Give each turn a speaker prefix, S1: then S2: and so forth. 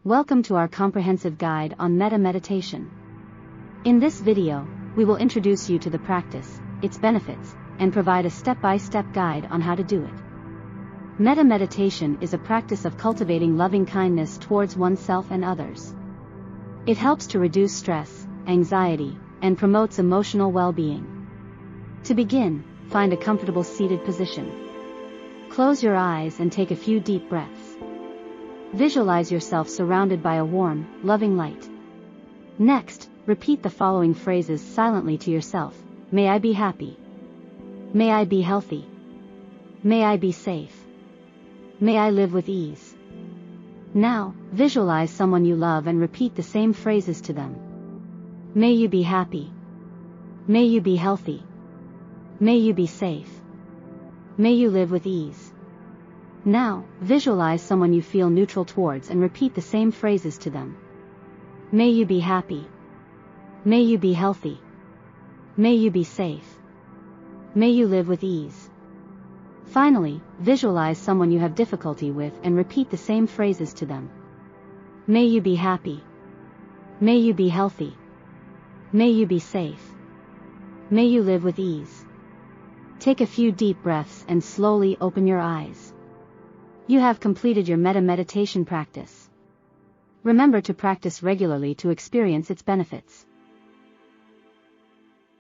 S1: Welcome to our comprehensive guide on Metta meditation. In this video, we will introduce you to the practice, its benefits, and provide a step-by-step guide on how to do it. Metta meditation is a practice of cultivating loving kindness towards oneself and others. It helps to reduce stress, anxiety, and promotes emotional well-being. To begin, find a comfortable seated position. Close your eyes and take a few deep breaths. Visualize yourself surrounded by a warm, loving light. Next, repeat the following phrases silently to yourself. May I be happy. May I be healthy. May I be safe. May I live with ease. Now, visualize someone you love and repeat the same phrases to them. May you be happy. May you be healthy. May you be safe. May you live with ease. Now, visualize someone you feel neutral towards and repeat the same phrases to them. May you be happy. May you be healthy. May you be safe. May you live with ease. Finally, visualize someone you have difficulty with and repeat the same phrases to them. May you be happy. May you be healthy. May you be safe. May you live with ease. Take a few deep breaths and slowly open your eyes. You have completed your Metta meditation practice. Remember to practice regularly to experience its benefits.